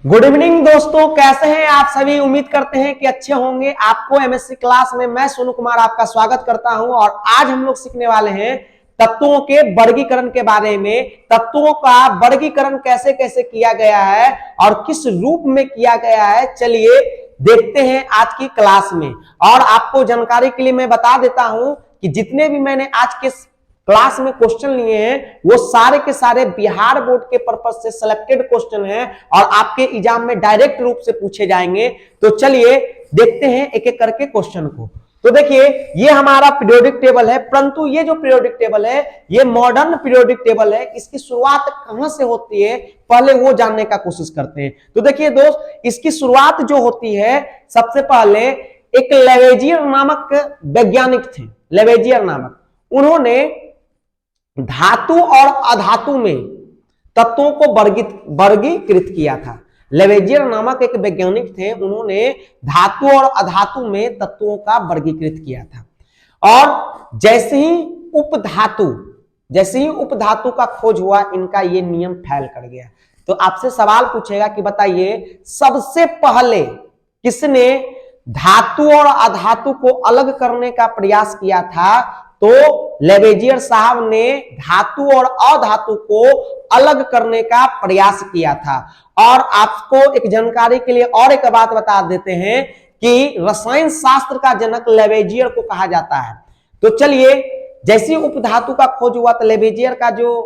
Good evening दोस्तों, कैसे हैं आप सभी। उम्मीद करते हैं कि अच्छे होंगे। आपको एमएससी क्लास में मैं सोनू कुमार आपका स्वागत करता हूं और आज हम लोग सीखने वाले हैं तत्वों के वर्गीकरण के बारे में। तत्वों का वर्गीकरण कैसे कैसे किया गया है और किस रूप में किया गया है, चलिए देखते हैं आज की क्लास में। और आपको जानकारी के लिए मैं बता देता हूं कि जितने भी मैंने आज के क्लास में क्वेश्चन लिए हैं वो सारे के सारे बिहार बोर्ड के पर्पस से सिलेक्टेड क्वेश्चन हैं और आपके एग्जाम में डायरेक्ट रूप से पूछे जाएंगे। तो चलिए देखते हैं एक एक करके क्वेश्चन को। तो देखिए ये हमारा पीरियोडिक टेबल है, परंतु ये जो पीरियोडिक टेबल है ये मॉडर्न पीरियोडिक टेबल है। इसकी शुरुआत कहां से होती है पहले वो जानने का कोशिश करते हैं। तो देखिए दोस्त, इसकी शुरुआत जो होती है सबसे पहले एक लेवेजियर नामक वैज्ञानिक थे। लेवेजियर नामक, उन्होंने धातु और अधातु में तत्वों को वर्गीकृत किया था। लेवेजियर नामक एक वैज्ञानिक थे, उन्होंने धातु और अधातु में तत्वों का वर्गीकृत किया था। और जैसे ही उपधातु का खोज हुआ, इनका ये नियम फैल कर गया। तो आपसे सवाल पूछेगा कि बताइए सबसे पहले किसने धातु और अधातु को अलग करने का प्रयास किया था। तो लेवेजियर साहब ने धातु और अधातु को अलग करने का प्रयास किया था। और आपको एक जानकारी के लिए और एक बात बता देते हैं कि रसायन शास्त्र का जनक लेवेजियर को कहा जाता है। तो चलिए, जैसे उपधातु का खोज हुआ तो लेवेजियर का जो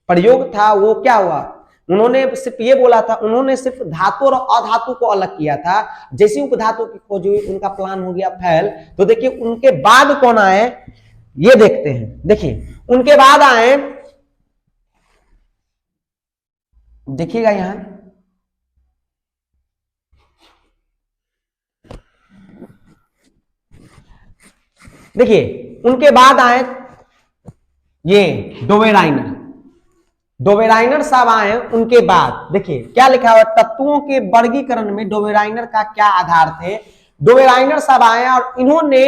प्रयोग था वो क्या हुआ, उन्होंने सिर्फ ये बोला था, उन्होंने सिर्फ धातु और अधातु को अलग किया था। जैसे उपधातु की खोज हुई उनका प्लान हो गया फेल। तो देखिए उनके बाद कौन आए ये देखते हैं। देखिए उनके बाद आए, देखिएगा यहां, देखिए उनके बाद आए ये डोवेराइनर साहब आए। उनके बाद देखिए क्या लिखा हुआ, तत्वों के वर्गीकरण में डोवेराइनर का क्या आधार थे। डोवेराइनर साहब आए और इन्होंने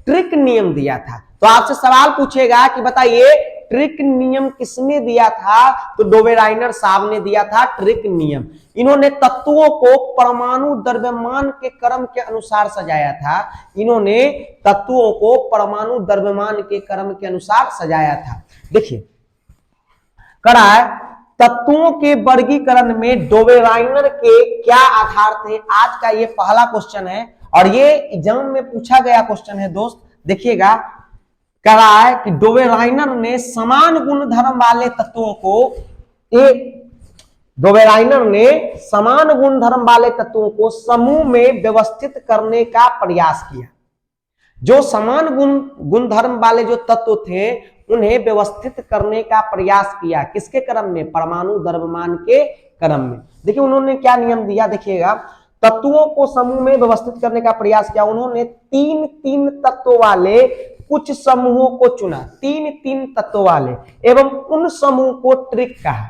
ट्रिक नियम दिया था। तो आपसे सवाल पूछेगा कि बताइए ट्रिक नियम किसने दिया था। तो डोवेराइनर साहब ने दिया था ट्रिक नियम। इन्होंने तत्वों को परमाणु द्रव्यमान के क्रम के अनुसार सजाया था। इन्होंने तत्वों को परमाणु द्रव्यमान के क्रम के अनुसार सजाया था। देखिए करा है, तत्वों के वर्गीकरण में डोवेराइनर के क्या आधार थे। आज का ये पहला क्वेश्चन है और ये एग्जाम में पूछा गया क्वेश्चन है दोस्त। देखिएगा कह रहा है कि डोवेराइनर ने समान गुणधर्म वाले तत्वों को समूह में व्यवस्थित करने का प्रयास किया। जो समान गुणधर्म वाले जो तत्व थे उन्हें व्यवस्थित करने का प्रयास किया। किसके क्रम में? परमाणु द्रव्यमान के क्रम में। देखिए उन्होंने क्या नियम दिया, देखिएगा, तत्वों को समूह में व्यवस्थित करने का प्रयास किया। उन्होंने तीन तीन तत्व वाले कुछ समूहों को चुना, तीन तीन तत्व वाले, एवं उन समूह को ट्रिक कहा।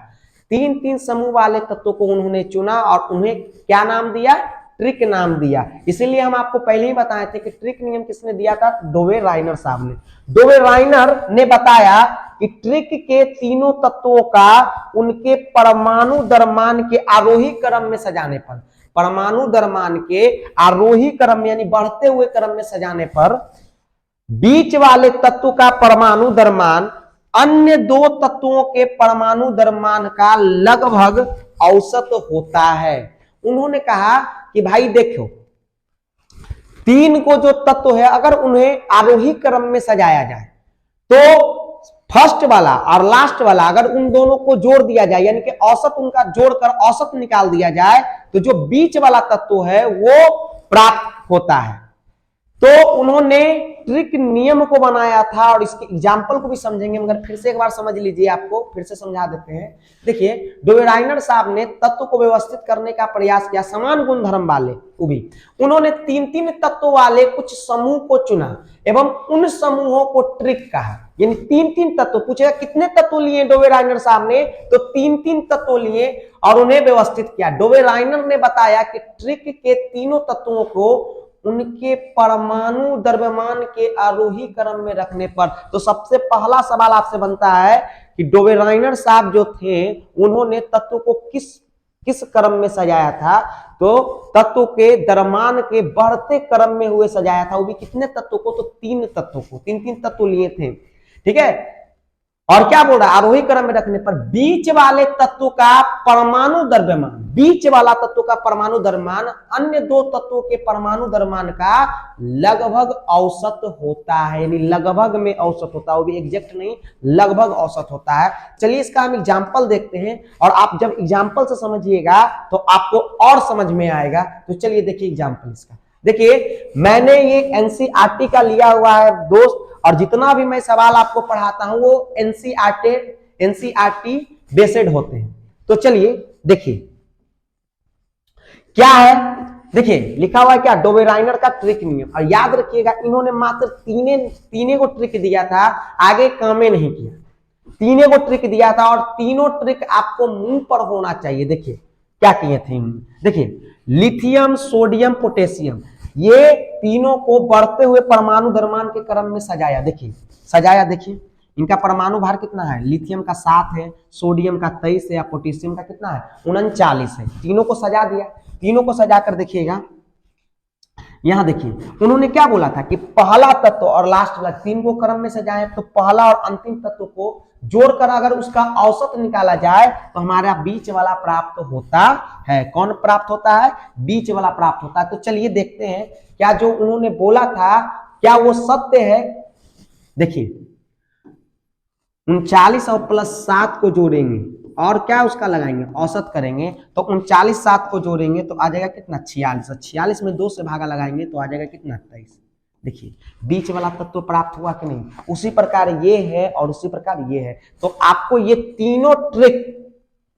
तीन तीन समूह वाले तत्वों को उन्होंने चुना और उन्हें क्या नाम दिया? ट्रिक नाम दिया। इसीलिए हम आपको पहले ही बताए थे कि ट्रिक नियम किसने दिया था? डोवेराइनर साहब ने। डोवेराइनर ने बताया कि ट्रिक के तीनों तत्वों का उनके परमाणु द्रव्यमान के आरोही क्रम में सजाने पर, परमाणु द्रव्यमान के आरोही क्रम यानी बढ़ते हुए क्रम में सजाने पर बीच वाले तत्व का परमाणु द्रव्यमान अन्य दो तत्वों के परमाणु द्रव्यमान का लगभग औसत होता है। उन्होंने कहा कि भाई देखो, तीन को जो तत्व है अगर उन्हें आरोही क्रम में सजाया जाए तो फर्स्ट वाला और लास्ट वाला अगर उन दोनों को जोड़ दिया जाए, यानी कि औसत उनका जोड़कर औसत निकाल दिया जाए, तो जो बीच वाला तत्व है वो प्राप्त होता है। तो उन्होंने ट्रिक नियम को बनाया था और इसके एग्जाम्पल को भी समझेंगे, मगर फिर से एक बार समझ लीजिए, आपको फिर से समझा देते हैं। देखिए डोवेराइनर साहब ने तत्व को व्यवस्थित करने का प्रयास किया, समान गुणधर्म वाले भी। उन्होंने तीन तीन तत्व वाले कुछ समूह को चुना एवं उन समूहों को ट्रिक कहा। यानी तीन तीन तत्व, पूछेगा कितने तत्व लिए डोवेराइनर साहब ने, तो तीन तीन तत्व लिए और उन्हें व्यवस्थित किया। डोवेराइनर ने बताया कि ट्रिक के तीनों तत्वों को उनके परमाणु द्रव्यमान के आरोही क्रम में रखने पर। तो सबसे पहला सवाल आपसे बनता है कि डोवेराइनर साहब जो थे उन्होंने तत्व को किस किस क्रम में सजाया था? तो तत्व के द्रव्यमान के बढ़ते क्रम में हुए सजाया था। वो भी कितने तत्वों को? तो 3 तत्वों को, 3 तत्व लिए थे। ठीक है, और क्या बोल रहा है? आरोही क्रम में रखने पर बीच वाले तत्व का परमाणु द्रव्यमान, बीच वाला तत्व का परमाणु द्रव्यमान अन्य 2 तत्वों के परमाणु द्रव्यमान का लगभग औसत होता है। यानी लगभग में औसत होता है, वो भी एग्जैक्ट नहीं, लगभग औसत होता है। चलिए इसका हम एग्जाम्पल देखते हैं, और आप जब एग्जाम्पल से समझिएगा तो आपको और समझ में आएगा। तो चलिए देखिए एग्जाम्पल इसका। देखिए मैंने ये एनसीईआरटी का लिया हुआ है दोस्त, और जितना भी मैं सवाल आपको पढ़ाता हूं वो एनसीईआरटी बेस्ड होते हैं। तो चलिए देखिए क्या है। देखिए लिखा हुआ है क्या? डोबेराइनर का ट्रिक नियम। और याद रखिएगा इन्होंने मात्र तीने को ट्रिक दिया था, आगे कामे नहीं किया। तीने को ट्रिक दिया था और तीनों ट्रिक आपको मुंह पर होना चाहिए। देखिए क्या किए थे इन्होंने। देखिए लिथियम, सोडियम, पोटेशियम, ये तीनों को बढ़ते हुए परमाणु द्रव्यमान के क्रम में सजाया। देखिए सजाया, देखिए इनका परमाणु भार कितना है? लिथियम का 7 है, सोडियम का 23 है, या पोटेशियम का कितना है? 39 है। तीनों को सजा दिया। तीनों को सजाकर देखिएगा, यहां देखिए उन्होंने क्या बोला था कि पहला तत्व और लास्ट वाला 3 को क्रम में सजाए, तो पहला और अंतिम तत्व को जोड़कर अगर उसका औसत निकाला जाए तो हमारा बीच वाला प्राप्त होता है। कौन प्राप्त होता है? बीच वाला प्राप्त होता है। तो चलिए देखते हैं क्या जो उन्होंने बोला था क्या वो सत्य है। देखिए 39 और प्लस 7 को जोड़ेंगे और क्या उसका लगाएंगे? औसत करेंगे। तो 39 7 को जोड़ेंगे तो आ जाएगा कितना? 46। 46 में 2 से भागा लगाएंगे तो आ जाएगा कितना? 23। देखिए बीच वाला तत्व प्राप्त हुआ कि नहीं? उसी प्रकार ये है और उसी प्रकार ये है। तो आपको ये तीनों ट्रिक,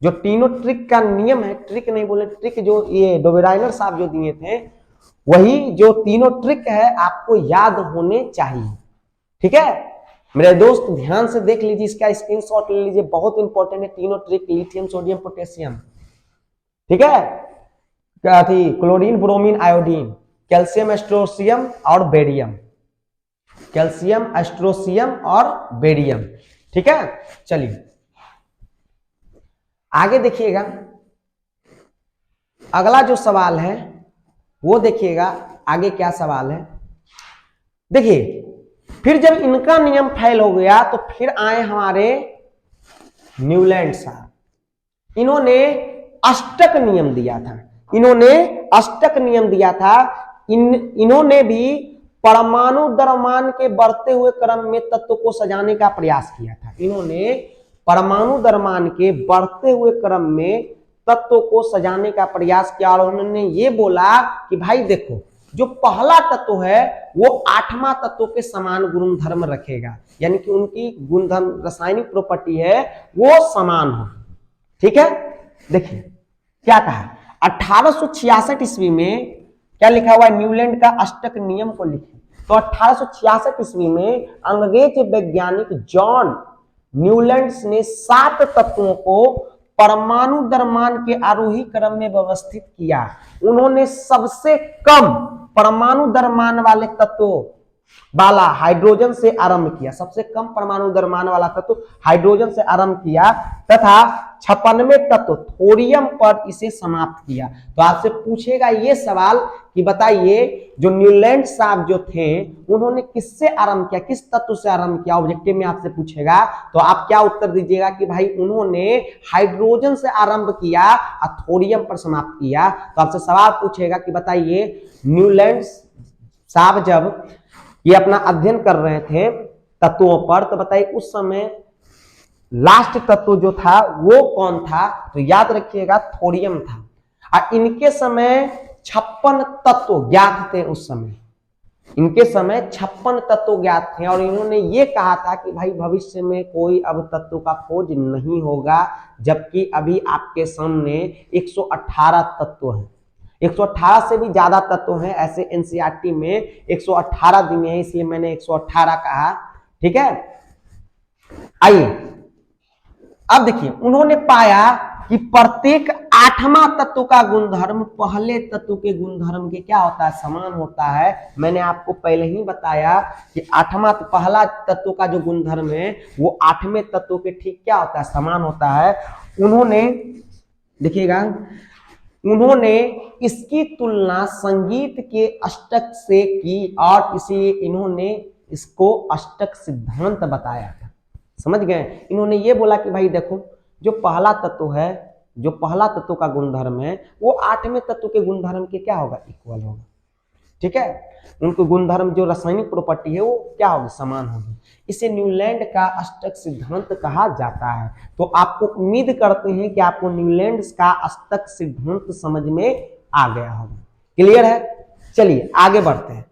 जो तीनों ट्रिक का नियम है, ट्रिक नहीं बोले, ट्रिक जो ये डोबेराइनर साहब जो दिए थे, वही जो तीनों ट्रिक है आपको याद होने चाहिए। ठीक है मेरे दोस्त, ध्यान से देख लीजिए, इसका स्क्रीनशॉट ले लीजिए, बहुत इंपॉर्टेंट है तीनों ट्रिक, लिथियम, सोडियम, पोटेशियम। ठीक है, क्या थी? क्लोरीन, ब्रोमीन, आयोडीन, कैल्शियम, एस्ट्रोसियम और बेरियम, कैल्शियम, एस्ट्रोसियम और बेरियम। ठीक है, चलिए आगे देखिएगा। अगला जो सवाल है वो देखिएगा, आगे क्या सवाल है। देखिए फिर जब इनका नियम फेल हो गया तो फिर आए हमारे न्यूलैंड साहब। इन्होंने अष्टक नियम दिया था। इन्होंने अष्टक नियम दिया था। इन्होंने भी परमाणु द्रव्यमान के बढ़ते हुए क्रम में तत्व को सजाने का प्रयास किया था। इन्होंने परमाणु द्रव्यमान के बढ़ते हुए क्रम में तत्व को सजाने का प्रयास किया और उन्होंने ये बोला कि भाई देखो जो पहला तत्व है वो 8वां तत्व के समान गुण धर्म रखेगा, यानी कि उनकी गुणधर्म रासायनिक प्रॉपर्टी है वो समान हो। ठीक है, देखिए क्या कहा 1866 ईस्वी में क्या लिखा हुआ है? न्यूलैंड का अष्टक नियम को लिखे। तो 1866 ईस्वी में अंग्रेज वैज्ञानिक जॉन न्यूलैंड ने 7 तत्वों को परमाणु द्रव्यमान के आरोही क्रम में व्यवस्थित किया। उन्होंने सबसे कम परमाणु द्रव्यमान वाले तत्व वाला हाइड्रोजन से आरंभ किया। सबसे कम परमाणु द्रव्यमान वाला तत्व हाइड्रोजन से आरंभ किया तथा 96 तत्व थोरियम पर इसे समाप्त किया। तो आपसे पूछेगा ये सवाल कि बताइए जो न्यूलैंड साहब जो थे उन्होंने किससे आरंभ किया, किस तत्व से आरंभ किया? ऑब्जेक्टिव में आपसे पूछेगा तो आप क्या उत्तर दीजिएगा कि भाई उन्होंने हाइड्रोजन से आरंभ किया और थोरियम पर समाप्त किया। तो आपसे सवाल पूछेगा कि बताइए न्यूलैंड साहब जब ये अपना अध्ययन कर रहे थे तत्वों पर, तो बताइए उस समय लास्ट तत्व जो था वो कौन था? तो याद रखिएगा थोरियम था। और इनके समय 56 तत्व ज्ञात थे। उस समय इनके समय 56 तत्व ज्ञात थे और इन्होंने ये कहा था कि भाई भविष्य में कोई अब तत्व का खोज नहीं होगा, जबकि अभी आपके सामने 118 तत्व हैं। 118 से भी ज्यादा तत्व हैं। ऐसे एनसीईआरटी में 118 दिए हैं, इसलिए मैंने 118 कहा। ठीक है, आइए अब देखिए उन्होंने पाया कि प्रत्येक 8वां तत्व का गुणधर्म पहले तत्व के गुणधर्म के क्या होता है? समान होता है। मैंने आपको पहले ही बताया कि 8वां पहला तत्व का जो गुणधर्म है वो 8वें तत्व के ठीक क्या होता है? समान होता है। उन्होंने देखिएगा, उन्होंने इसकी तुलना संगीत के अष्टक से की और इसलिए इन्होंने इसको अष्टक सिद्धांत बताया था। समझ गए? इन्होंने ये बोला कि भाई देखो, जो पहला तत्व है, जो पहला तत्व का गुणधर्म है वो आठवें तत्व के गुणधर्म के क्या होगा, इक्वल होगा। ठीक है, उनको गुणधर्म जो रासायनिक प्रॉपर्टी है वो क्या होगी, समान होगी। इसे न्यूलैंड का अष्टक सिद्धांत कहा जाता है। तो आपको उम्मीद करते हैं कि आपको न्यूलैंड का अष्टक सिद्धांत समझ में आ गया होगा। क्लियर है? चलिए आगे बढ़ते हैं।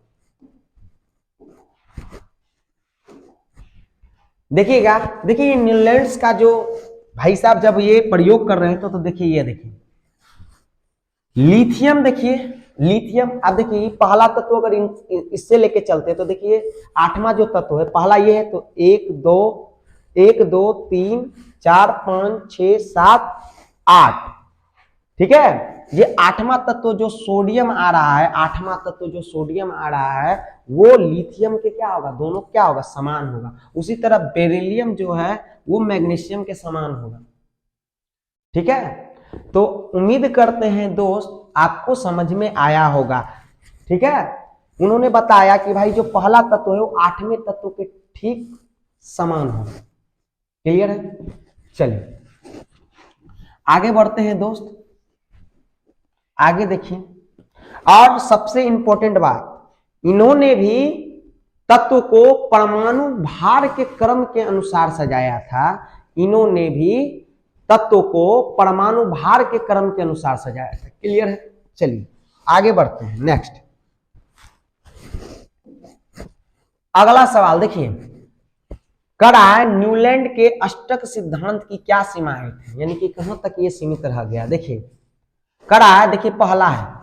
देखिएगा, देखिए न्यूलैंड का जो भाई साहब जब ये प्रयोग कर रहे हैं तो देखिए, ये देखिए लिथियम, देखिए लिथियम, अब देखिए पहला तत्व अगर इससे लेके चलते हैं तो देखिए आठवां जो तत्व है पहला ये है, तो 1 2 3 4 5 6 7 8। ठीक है, ये आठवां तत्व जो सोडियम आ रहा है, आठवां तत्व जो सोडियम आ रहा है वो लिथियम के क्या होगा, दोनों क्या होगा, समान होगा। उसी तरह बेरिलियम जो है वो मैग्नीशियम के समान होगा। ठीक है, तो उम्मीद करते हैं दोस्त आपको समझ में आया होगा। ठीक है, उन्होंने बताया कि भाई जो पहला तत्व है वो आठवें तत्व के ठीक समान होगा। क्लियर है? चलिए आगे बढ़ते हैं दोस्त, आगे देखिए। और सबसे इंपॉर्टेंट बात, इन्होंने भी तत्व को परमाणु भार के क्रम के अनुसार सजाया था। इन्होंने भी तत्व को परमाणु भार के क्रम के अनुसार सजाया था। क्लियर है? चलिए आगे बढ़ते हैं। नेक्स्ट अगला सवाल देखिए, कड़ा न्यूलैंड के अष्टक सिद्धांत की क्या सीमाएं थी, यानी कि कहां तक ये सीमित रह गया। देखिए कड़ा, देखिए पहला है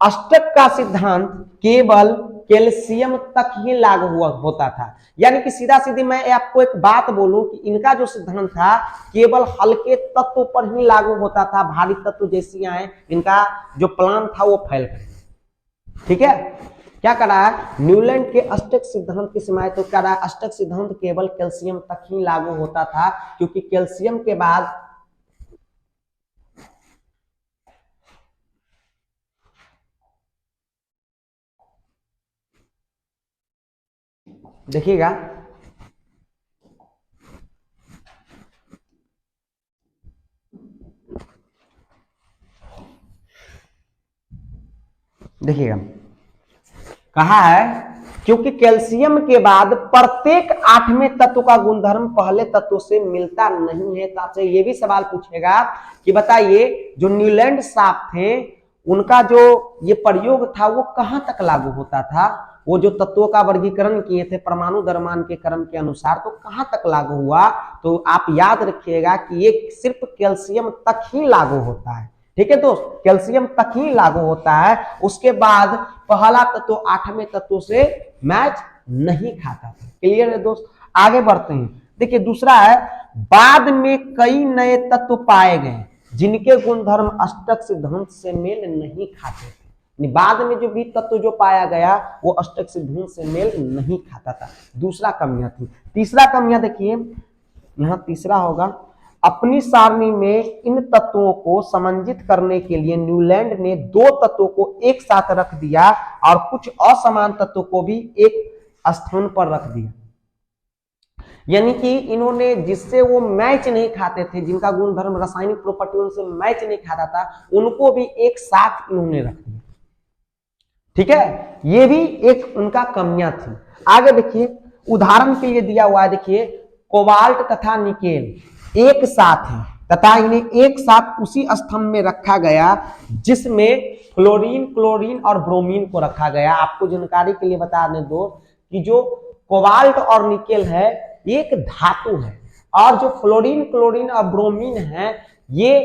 अष्टक का सिद्धांत केवल कैल्शियम तक ही लागू हुआ होता था। यानी कि सीधा सीधी मैं आपको एक बात बोलूं कि इनका जो सिद्धांत था केवल हल्के तत्व पर ही लागू होता था, भारी तत्व जैसे आए इनका जो प्लान था वो फैल गया। ठीक है, क्या करा है न्यूलैंड के अष्टक सिद्धांत की सीमाएं, तो कह रहा है अष्टक सिद्धांत केवल कैल्शियम तक ही लागू होता था, क्योंकि कैल्शियम के बाद देखिएगा देखिएगा कहा है क्योंकि कैल्शियम के बाद प्रत्येक आठवें तत्व का गुणधर्म पहले तत्व से मिलता नहीं है। तो आपसे ये भी सवाल पूछेगा कि बताइए जो न्यूलैंड साहब थे उनका जो ये प्रयोग था वो कहां तक लागू होता था, वो जो तत्वों का वर्गीकरण किए थे परमाणु द्रव्यमान के क्रम के अनुसार, तो कहां तक लागू हुआ। तो आप याद रखिएगा कि ये सिर्फ कैल्शियम तक ही लागू होता है। ठीक है दोस्त, कैल्शियम तक ही लागू होता है, उसके बाद पहला तत्व आठवें तत्व से मैच नहीं खाता था। क्लियर है दोस्त? आगे बढ़ते हैं। देखिए दूसरा है बाद में कई नए तत्व पाए गए जिनके गुणधर्म अष्टक सिद्धांत से मेल नहीं खाते थे। बाद में जो भी तत्व जो पाया गया वो अष्टक सिद्धांत से मेल नहीं खाता था। दूसरा कमियां थी। तीसरा कमियां देखिए, यहां तीसरा होगा अपनी सारणी में इन तत्वों को समंजित करने के लिए न्यूलैंड ने दो तत्वों को एक साथ रख दिया और कुछ असमान तत्वों को भी एक स्थान पर रख दिया। यानी कि इन्होंने जिससे वो मैच नहीं खाते थे, जिनका गुणधर्म रासायनिक प्रॉपर्टी उनसे मैच नहीं खाता था, उनको भी एक साथ इन्होंने रख दिया। ठीक है, ये भी एक उनका कमियां थी। आगे देखिए उदाहरण के लिए दिया हुआ है, देखिए कोबाल्ट तथा निकेल एक साथ है तथा इन्हें एक साथ उसी स्तंभ में रखा गया जिसमें फ्लोरीन, क्लोरीन और ब्रोमीन को रखा गया। आपको जानकारी के लिए बता दें दो कि जो कोबाल्ट और निकेल है एक धातु है और जो फ्लोरीन, क्लोरीन और ब्रोमीन है ये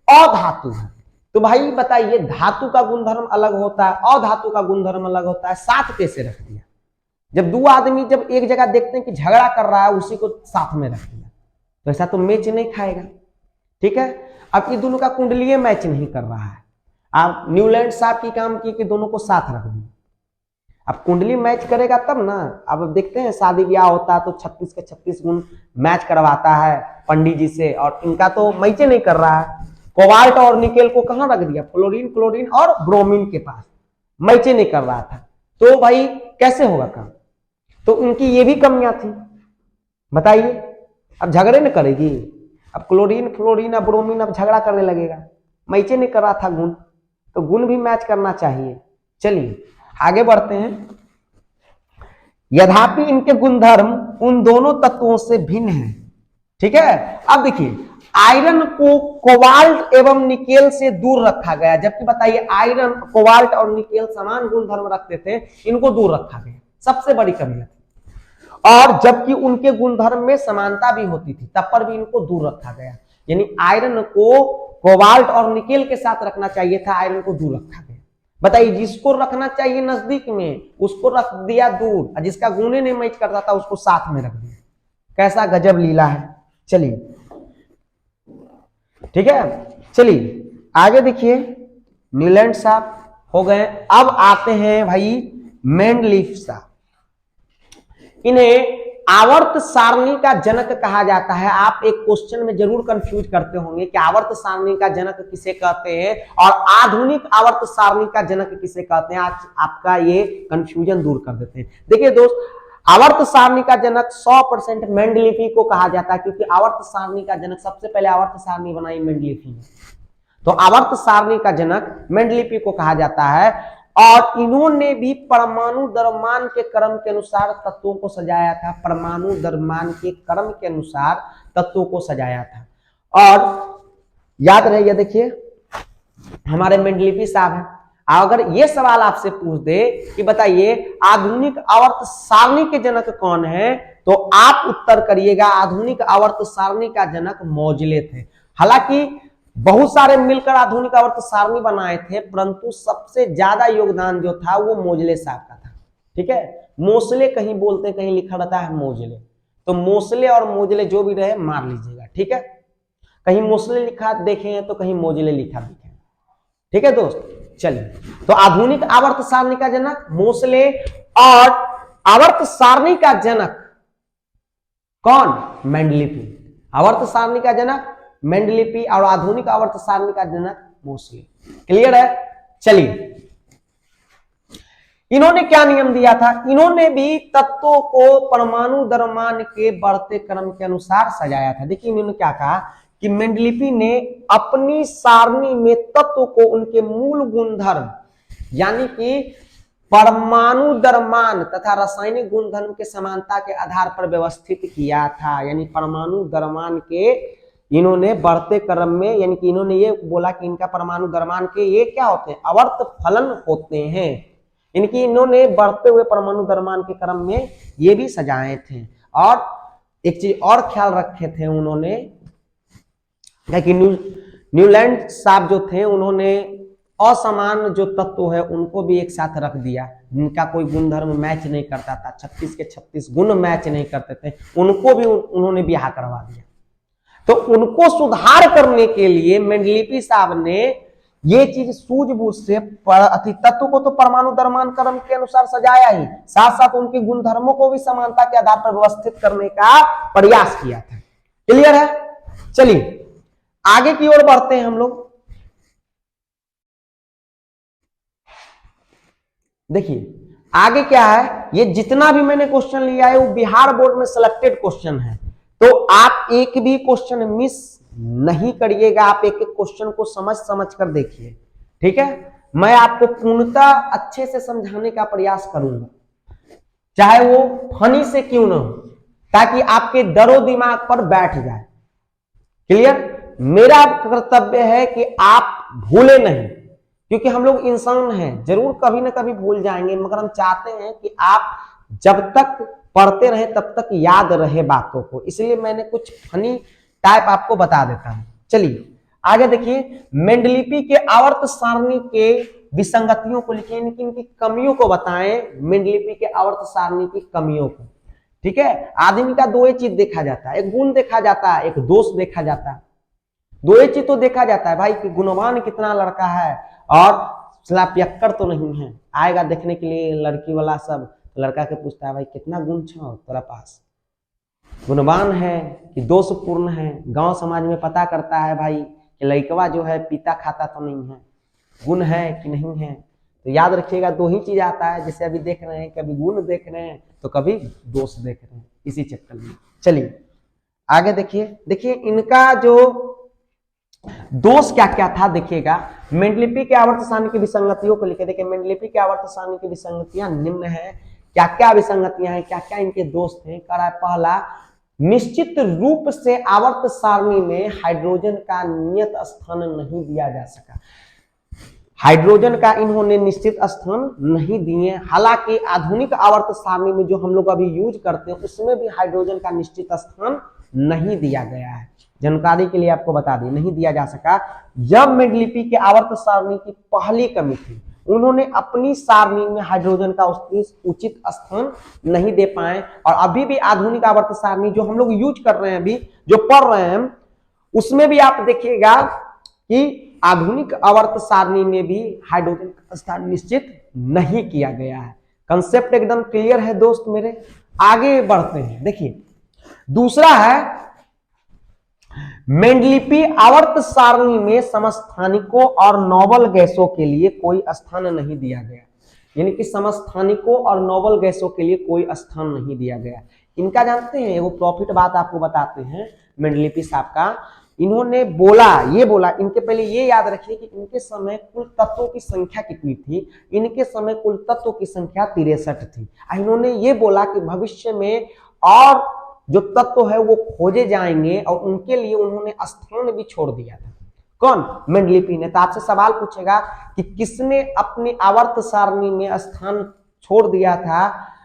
अधातु है। तो भाई बताइए धातु का गुणधर्म अलग होता है, अधातु का गुणधर्म अलग होता है, साथ कैसे रख दिया। जब दो आदमी जब एक जगह देखते हैं कि झगड़ा कर रहा है उसी को साथ में रख दिया, तो ऐसा तो मैच नहीं खाएगा। ठीक है, अब ये दोनों का कुंडलीय मैच नहीं कर रहा है। आप न्यूलैंड साहब की काम की कि दोनों को साथ रख दिया। अब कुंडली मैच करेगा तब ना। अब देखते हैं शादी ब्याह होता है तो 36 के 36 गुण मैच करवाता है पंडित जी से, और इनका तो मैच नहीं कर रहा है। कोबाल्ट और निकेल को कहां रख दिया, फ्लोरीन क्लोरीन और ब्रोमीन के पास, मैचे नहीं कर रहा था, तो भाई कैसे होगा काम। तो उनकी ये भी कमियां थी, बताइए अब झगड़े न करेगी, अब क्लोरीन फ्लोरीन अब ब्रोमीन अब झगड़ा करने लगेगा, मैचे नहीं कर रहा था गुण, तो गुण भी मैच करना चाहिए। चलिए आगे बढ़ते हैं। यद्यपि इनके गुणधर्म उन दोनों तत्वों से भिन्न है, ठीक है। अब देखिए आयरन को कोबाल्ट एवं निकेल से दूर रखा गया, जबकि बताइए आयरन कोबाल्ट और निकेल समान गुणधर्म रखते थे, इनको दूर रखा गया, सबसे बड़ी कमी थी। और जबकि उनके गुणधर्म में समानता भी होती थी, तब पर भी इनको दूर रखा गया, यानी आयरन को कोबाल्ट और निकेल के साथ रखना चाहिए था, आयरन को दूर रखा गया। बताइए जिसको रखना चाहिए नजदीक में उसको रख दिया दूर, और जिसका गुणे नहीं मैच करता था उसको साथ में रख दिया, कैसा गजब लीला है। चलिए ठीक है, चलिए आगे देखिए, न्यूलैंड साहब हो गए। अब आते हैं भाई मेंडलीफ साहब, इन्हें आवर्त सारणी का जनक कहा जाता है। आप एक क्वेश्चन में जरूर कंफ्यूज करते होंगे कि आवर्त सारणी का जनक किसे कहते हैं और आधुनिक आवर्त सारणी का जनक किसे कहते हैं। आज आपका ये कंफ्यूजन दूर कर देते हैं। देखिए दोस्त, आवर्त सारणी का जनक 100% मेंडलीफी को कहा जाता है, क्योंकि आवर्त सारणी का जनक सबसे पहले आवर्त सारणी बनाई मेंडलीफी ने, तो आवर्त सारणी का जनक मेंडलीफी को कहा जाता है। और इन्होंने भी परमाणु द्रव्यमान के क्रम के अनुसार तत्वों को सजाया था, परमाणु द्रव्यमान के क्रम के अनुसार तत्वों को सजाया था। और याद रहिए, देखिए हमारे मेंडलीफी साहब हैं, अगर ये सवाल आपसे पूछ दे कि बताइए आधुनिक आवर्त सारणी के जनक कौन है, तो आप उत्तर करिएगा आधुनिक आवर्त सारणी का जनक मोजले थे। हालांकि बहुत सारे मिलकर आधुनिक आवर्त सारणी बनाए थे, परंतु सबसे ज्यादा योगदान जो था वो मोजले साहब का था, ठीक है। मोसले कहीं बोलते कहीं लिखा रहता है मोजले, तो मोसले और मोजले जो भी रहे मार लीजिएगा, ठीक है। कहीं मोसले लिखा देखे तो कहीं मोजले लिखा देखे, ठीक है दोस्त। चलिए, तो आधुनिक आवर्त सारणी का जनक मोसले, और आवर्त सारणी का जनक कौन, मेंडलीफी। आवर्त सारणी का जनक मेंडलीफी और आधुनिक आवर्त सारणी का जनक मोसले। क्लियर है। चलिए, इन्होंने क्या नियम दिया था, इन्होंने भी तत्वों को परमाणु द्रव्यमान के बढ़ते क्रम के अनुसार सजाया था। देखिए इन्होंने क्या कहा कि मेंडलीफी ने अपनी सारणी में तत्व को उनके मूल गुणधर्म यानी कि परमाणु द्रव्यमान तथा रासायनिक गुणधर्म के समानता के आधार पर व्यवस्थित किया था। यानी परमाणु द्रव्यमान के इन्होंने बढ़ते क्रम में, यानी कि इन्होंने ये बोला कि इनका परमाणु द्रव्यमान के ये क्या होते हैं, आवर्त फलन होते हैं। इनकी इन्होंने बढ़ते हुए परमाणु द्रव्यमान के क्रम में ये भी सजाए थे। और एक चीज और ख्याल रखे थे उन्होंने, कि न्यूलैंड साहब जो थे उन्होंने असमान जो तत्व है उनको भी एक साथ रख दिया, जिनका कोई गुणधर्म मैच नहीं करता था, 36 के 36 गुण मैच नहीं करते थे, उनको भी उन्होंने ब्याह करवा दिया। तो उनको सुधार करने के लिए मेंडलीफी साहब ने ये चीज सूझबूझ से तत्व को तो परमाणु द्रव्यमान क्रम के अनुसार सजाया ही, साथ साथ उनके गुणधर्मों को भी समानता के आधार पर व्यवस्थित करने का प्रयास किया था। क्लियर है। चलिए आगे की ओर बढ़ते हैं हम लोग। देखिए आगे क्या है, ये जितना भी मैंने क्वेश्चन लिया है वो बिहार बोर्ड में सिलेक्टेड क्वेश्चन है, तो आप एक भी क्वेश्चन मिस नहीं करिएगा। आप एक एक क्वेश्चन को समझ समझ कर देखिए, ठीक है। मैं आपको पूर्णतः अच्छे से समझाने का प्रयास करूंगा, चाहे वो फनी से क्यों ना हो, ताकि आपके दरो दिमाग पर बैठ जाए। क्लियर। मेरा कर्तव्य है कि आप भूले नहीं, क्योंकि हम लोग इंसान हैं, जरूर कभी ना कभी भूल जाएंगे, मगर हम चाहते हैं कि आप जब तक पढ़ते रहे तब तक याद रहे बातों को, इसलिए मैंने कुछ फनी टाइप आपको बता देता हूं। चलिए आगे देखिए, मेंडलीफी के आवर्त सारणी के विसंगतियों को लिखिए, इनकी कमियों को बताएं, मेंडलीफी के आवर्त सारणी की कमियों को, ठीक है। आदमी का दो ही चीज देखा जाता है, एक गुण देखा जाता है, एक दोष देखा जाता है। दो ही चीज तो देखा जाता है भाई, कि गुणवान कितना लड़का है और पियक्कर तो नहीं है। आएगा देखने के लिए लड़की वाला सब, लड़का के पूछता है भाई कितना गुण छो तेरा पास, गुणवान है कि दोषपूर्ण है। गांव समाज में पता करता है भाई कि लड़कवा जो है पीता खाता तो नहीं है, गुण है कि नहीं है। तो याद रखिएगा, दो ही चीज आता है, जैसे अभी देख रहे हैं, कभी गुण देख रहे हैं तो कभी दोष देख रहे हैं, इसी चक्कर में। चलिए आगे देखिए इनका जो दोष क्या क्या था देखिएगा। मेंडलिपि के आवर्त सारणी की विसंगतियों को लिखे। देखिए मेंडलिपि के आवर्त सारणी की विसंगतियां निम्न है। क्या क्या विसंगतियां हैं, क्या क्या इनके दोष थे। कह है पहला, निश्चित रूप से आवर्त सारणी में हाइड्रोजन का नियत स्थान नहीं दिया जा सका। हाइड्रोजन का इन्होंने निश्चित स्थान नहीं दिए। हालांकि आधुनिक आवर्त सारणी में जो हम लोग अभी यूज करते हैं उसमें भी हाइड्रोजन का निश्चित स्थान नहीं दिया गया है। जानकारी के लिए आपको बता दें, नहीं दिया जा सका। जब मेंडलिपि के आवर्त सारणी की पहली कमी थी, उन्होंने अपनी सारणी में हाइड्रोजन का उचित स्थान नहीं दे पाए। और अभी भी आधुनिक आवर्त सारणी जो हम लोग यूज कर रहे हैं, अभी जो पढ़ रहे हैं, उसमें भी आप देखिएगा कि आधुनिक आवर्त सारणी में भी हाइड्रोजन का स्थान निश्चित नहीं किया गया है। कंसेप्ट एकदम क्लियर है दोस्त मेरे। आगे बढ़ते हैं। देखिए दूसरा है, मेंडलिपि आवर्त सारणी में समस्थानिकों और नोबल गैसों के लिए कोई स्थान नहीं दिया गया। यानी कि समस्थानिकों और नोबल गैसों के लिए कोई स्थान नहीं दिया गया। इनका जानते हैं, वो प्रॉफिट बात आपको बताते हैं मेंडलिपि साहब का। इन्होंने ये बोला, इनके पहले ये याद रखिए कि इनके समय कुल तत्वों की संख्या कितनी थी। इनके समय कुल तत्वों की संख्या 63 थी। इन्होंने ये बोला कि भविष्य में और जो तत्व है वो खोजे जाएंगे, और उनके लिए उन्होंने स्थान भी छोड़ दिया था। कौन? मेंडलिपि ने। तो आपसे सवाल पूछेगा कि किसने अपनी आवर्त सारणी में स्थान छोड़ दिया था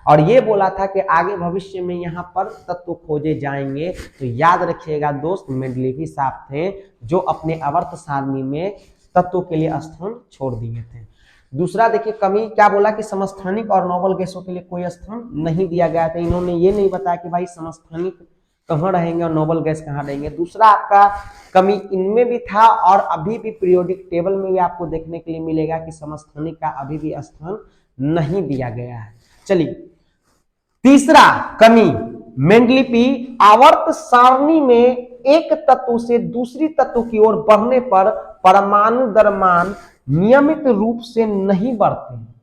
और ये बोला था कि आगे भविष्य में यहाँ पर तत्व खोजे जाएंगे। तो याद रखिएगा दोस्त, मेंडलिपि साहब थे जो अपने आवर्त सारणी में तत्वों के लिए स्थान छोड़ दिए थे। दूसरा देखिए कमी क्या बोला कि समस्थानिक और नोबल गैसों के लिए कोई स्थान नहीं दिया गया था। इन्होंने ये नहीं बताया कि भाई समस्थानिक कहाँ रहेंगे और नोबल गैस कहाँ रहेंगे। दूसरा आपका कमी इनमें भी था, और अभी भी पीरियोडिक टेबल में भी आपको देखने के लिए मिलेगा कि समस्थानिक का अभी भी स्थान नहीं दिया गया है। चलिए तीसरा कमी, मेंडलिपि आवर्त सारणी में एक तत्व से दूसरी तत्व की ओर बढ़ने पर परमाणु द्रव्यमान नियमित रूप से नहीं बढ़ते हैं।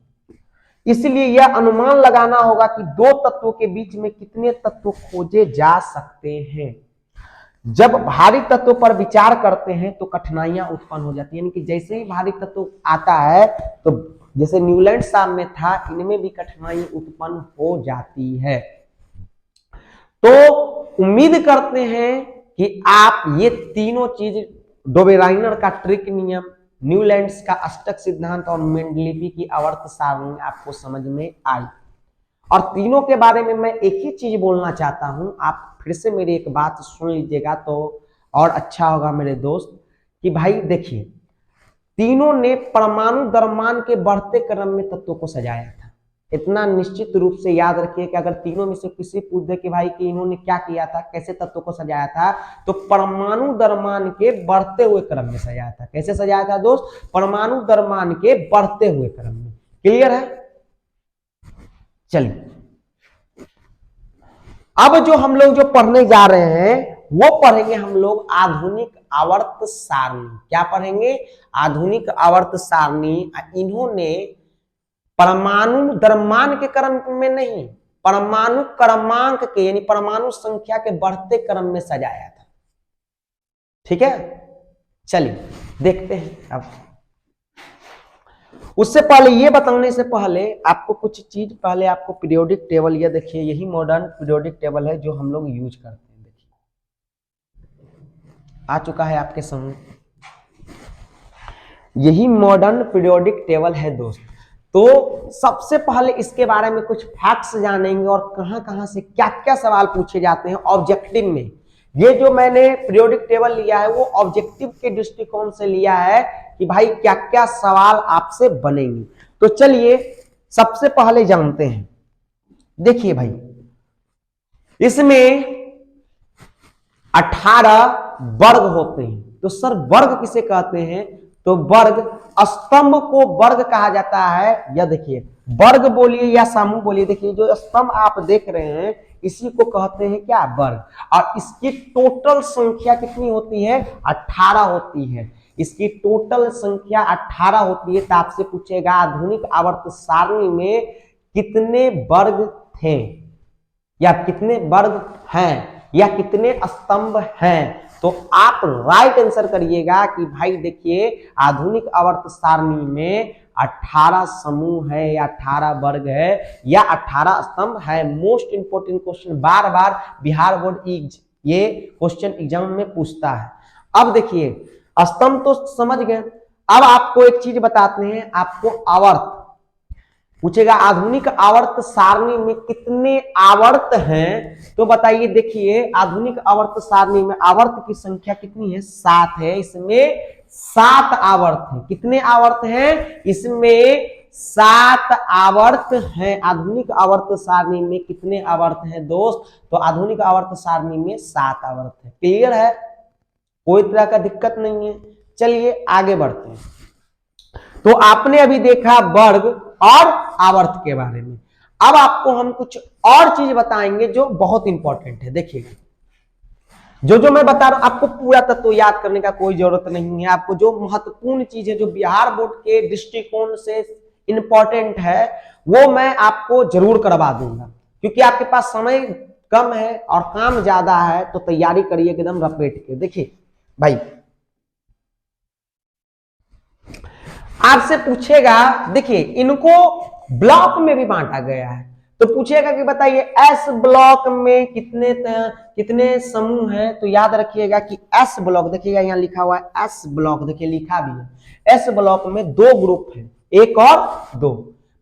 इसलिए यह अनुमान लगाना होगा कि दो तत्वों के बीच में कितने तत्व खोजे जा सकते हैं। जब भारी तत्व पर विचार करते हैं तो कठिनाइयां उत्पन्न हो जाती है। यानी कि जैसे ही भारी तत्व आता है, तो जैसे न्यूलैंड साहब में था, इनमें भी कठिनाई उत्पन्न हो जाती है। तो उम्मीद करते हैं कि आप ये तीनों चीज, डोबेराइनर का ट्रिक नियम, न्यूलैंड्स का अष्टक सिद्धांत और मेंडलिपि की आवर्त सारणी आपको समझ में आई। और तीनों के बारे में मैं एक ही चीज बोलना चाहता हूं, आप फिर से मेरी एक बात सुन लीजिएगा तो और अच्छा होगा मेरे दोस्त। कि भाई देखिए, तीनों ने परमाणु द्रव्यमान के बढ़ते क्रम में तत्वों को सजाया था। इतना निश्चित रूप से याद रखिए कि अगर तीनों में से किसी पूछ दे कि भाई कि इन्होंने क्या किया था, कैसे तत्वों को सजाया था, तो परमाणु द्रव्यमान के बढ़ते हुए क्रम में सजाया था। कैसे सजाया था दोस्त? परमाणु द्रव्यमान के बढ़ते हुए क्रम में। क्लियर है? चलिए अब जो हम लोग जो पढ़ने जा रहे हैं वो पढ़ेंगे हम लोग आधुनिक आवर्त सारणी। क्या पढ़ेंगे? आधुनिक आवर्त सारणी। इन्होंने परमाणु द्रव्यमान के क्रम में नहीं, परमाणु क्रमांक के यानी परमाणु संख्या के बढ़ते क्रम में सजाया था। ठीक है, चलिए देखते हैं। अब उससे पहले ये बताने से पहले आपको कुछ चीज, पहले आपको पीरियोडिक टेबल, ये देखिए यही मॉडर्न पीरियोडिक टेबल है जो हम लोग यूज करते हैं। देखिए आ चुका है आपके सामने, यही मॉडर्न पीरियोडिक टेबल है दोस्त। तो सबसे पहले इसके बारे में कुछ फैक्ट्स जानेंगे और कहां कहां से क्या क्या सवाल पूछे जाते हैं ऑब्जेक्टिव में। ये जो मैंने पीरियोडिक टेबल लिया है वो ऑब्जेक्टिव के दृष्टिकोण से लिया है कि भाई क्या क्या सवाल आपसे बनेंगे। तो चलिए सबसे पहले जानते हैं। देखिए भाई, इसमें 18 वर्ग होते हैं। तो सर वर्ग किसे कहते हैं? तो वर्ग, स्तंभ को वर्ग कहा जाता है। या देखिए वर्ग बोलिए या समूह बोलिए, देखिए जो स्तंभ आप देख रहे हैं इसी को कहते हैं क्या, वर्ग। और इसकी टोटल संख्या कितनी होती है, 18 होती है। इसकी टोटल संख्या 18 होती है। तो आपसे पूछेगा आधुनिक आवर्त सारणी में कितने वर्ग थे, या कितने वर्ग हैं, या कितने स्तंभ हैं। तो आप राइट आंसर करिएगा कि भाई देखिए आधुनिक आवर्त सारणी में 18 समूह है, या 18 वर्ग है, या 18 स्तंभ है। मोस्ट इंपोर्टेंट क्वेश्चन, बार बार बिहार बोर्ड ये क्वेश्चन एग्जाम में पूछता है। अब देखिए स्तंभ तो समझ गए, अब आपको एक चीज बताते हैं, आपको आवर्त पूछेगा आधुनिक आवर्त सारणी में कितने आवर्त हैं। तो बताइए, देखिए आधुनिक आवर्त सारणी में आवर्त की संख्या कितनी है, 7 है। इसमें 7 आवर्त हैं। कितने आवर्त हैं, इसमें 7 आवर्त हैं। आधुनिक आवर्त सारणी में कितने आवर्त हैं दोस्त, तो आधुनिक आवर्त सारणी में 7 आवर्त है। क्लियर है, कोई तरह का दिक्कत नहीं है। चलिए आगे बढ़ते हैं। तो आपने अभी देखा वर्ग और आवर्त के बारे में। अब आपको हम कुछ और चीज बताएंगे जो बहुत इंपॉर्टेंट है। देखिएगा, जो मैं बता रहा हूं आपको पूरा तत्व याद करने का कोई जरूरत नहीं है। आपको जो महत्वपूर्ण चीज है, जो बिहार बोर्ड के दृष्टिकोण से इंपॉर्टेंट है, वो मैं आपको जरूर करवा दूंगा। क्योंकि आपके पास समय कम है और काम ज्यादा है, तो तैयारी करिए एकदम रपेट के। देखिए भाई, आपसे पूछेगा, देखिए इनको ब्लॉक में भी बांटा गया है। तो पूछेगा कि बताइए एस ब्लॉक में कितने समूह हैं। तो याद रखिएगा कि एस ब्लॉक, देखिएगा यहाँ लिखा हुआ है एस ब्लॉक, देखिए लिखा भी है। एस ब्लॉक में 2 ग्रुप है, 1 और 2।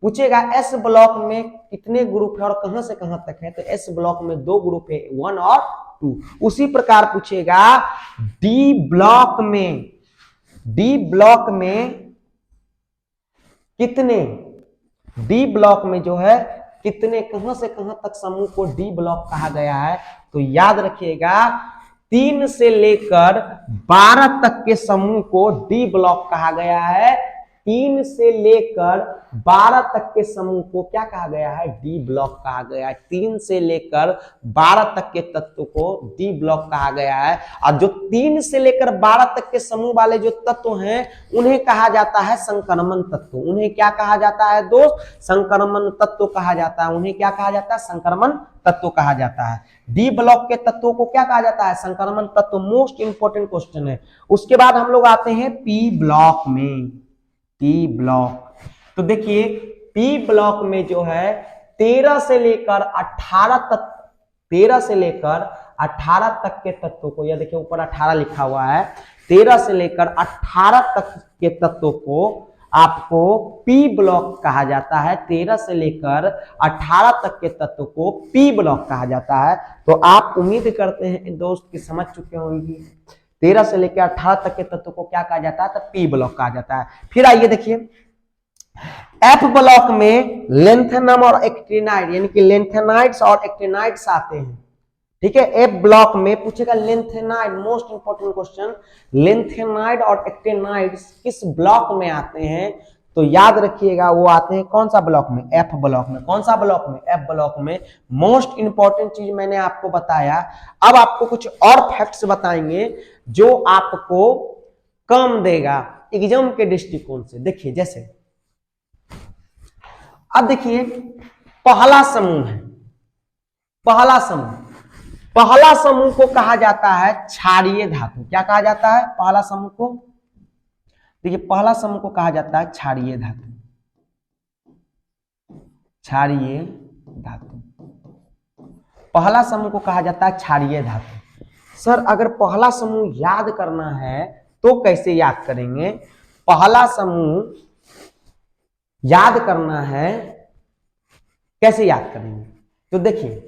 पूछेगा एस ब्लॉक में कितने ग्रुप है और कहां से कहां तक है। तो एस ब्लॉक में 2 ग्रुप है, 1 और 2। उसी प्रकार पूछेगा डी ब्लॉक में कितने, डी ब्लॉक में जो है कितने, कहां से कहां तक समूह को डी ब्लॉक कहा गया है। तो याद रखिएगा 3 से लेकर 12 तक के समूह को डी ब्लॉक कहा गया है। 3 से लेकर 12 तक के समूह को क्या कहा गया है, डी ब्लॉक कहा गया है। 3 से लेकर 12 तक के तत्व को डी ब्लॉक कहा गया है। और जो 3 से लेकर 12 तक के समूह वाले जो तत्व हैं, उन्हें कहा जाता है संक्रमण तत्व। उन्हें क्या कहा जाता है दोस्त, संक्रमण तत्व कहा जाता है। उन्हें क्या कहा जाता है, संक्रमण तत्व कहा जाता है। डी ब्लॉक के तत्वों को क्या कहा जाता है, संक्रमण तत्व। मोस्ट इंपोर्टेंट क्वेश्चन है। उसके बाद हम लोग आते हैं पी ब्लॉक में। पी ब्लॉक, तो देखिए पी ब्लॉक में जो है 13 से लेकर 18 तक, 13 से लेकर 18 तक के तत्वों को, यह देखिए ऊपर 18 लिखा हुआ है, 13 से लेकर 18 तक के तत्वों को आपको पी ब्लॉक कहा जाता है। 13 से लेकर 18 तक के तत्व को पी ब्लॉक कहा जाता है। तो आप उम्मीद करते हैं दोस्त कि समझ चुके होंगे 13 से लेकर 18 तक के तत्व को क्या कहा जाता है, तो पी ब्लॉक कहा जाता है। फिर आइए देखिए एफ ब्लॉक में लेंथेनम और एक्टिनाइड, यानी कि लेंथेनाइड्स और एक्टिनाइड्स आते हैं। ठीक है, एफ ब्लॉक में पूछेगा lanthanide, most important question, lanthanide और एक्टिनाइड्स किस ब्लॉक में आते हैं। तो याद रखिएगा वो आते हैं कौन सा ब्लॉक में, एफ ब्लॉक में। कौन सा ब्लॉक में, एफ ब्लॉक में। मोस्ट इंपोर्टेंट चीज मैंने आपको बताया। अब आपको कुछ और फैक्ट्स बताएंगे जो आपको कम देगा एग्जाम के दृष्टिकोण से। देखिए जैसे अब देखिए पहला समूह है, पहला समूह को कहा जाता है क्षारीय धातु। क्या कहा जाता है पहला समूह को, देखिए पहला समूह को कहा जाता है क्षारीय धातु। क्षारीय धातु, पहला समूह को कहा जाता है क्षारीय धातु। सर अगर पहला समूह याद करना है तो कैसे याद करेंगे, पहला समूह याद करना है कैसे याद करेंगे, तो देखिए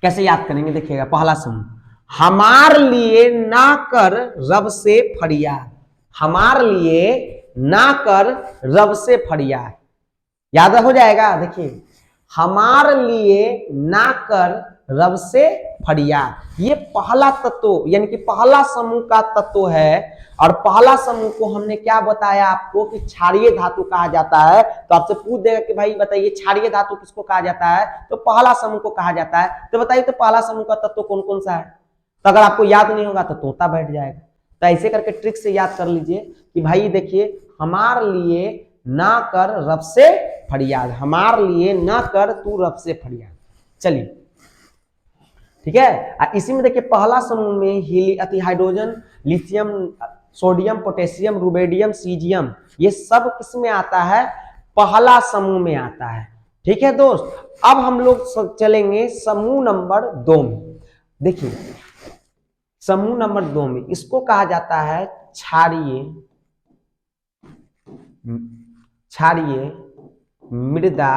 कैसे याद करेंगे। देखिएगा पहला समूह, हमार लिए ना कर रब से फरियाद, हमार लिए ना कर रब से फरियाद, याद हो जाएगा। देखिए हमार लिए ना कर रब से फरियाद। ये पहला तत्व यानी कि पहला समूह का तत्व है। और पहला समूह को हमने क्या बताया आपको कि क्षारीय धातु कहा जाता है। तो आपसे पूछ देगा कि भाई बताइए क्षारीय धातु किसको कहा जाता है, तो पहला समूह को कहा जाता है। तो बताइए तो पहला समूह का तत्व कौन कौन सा है। तो अगर आपको याद नहीं होगा तो तोता बैठ जाएगा। तो ऐसे करके ट्रिक से याद कर लीजिए कि भाई देखिए, हमारे लिए ना कर रब से फरियाद, हमारे लिए ना कर तू रब से फरियाद। चलिए ठीक है। इसी में देखिए पहला समूह में hydrogen, lithium, sodium, potassium, rubidium, caesium, ये सब किस में आता है, पहला समूह में आता है। ठीक है दोस्त। अब हम लोग चलेंगे समूह नंबर 2 में। देखिए समूह नंबर 2 में इसको कहा जाता है क्षारीय मृदा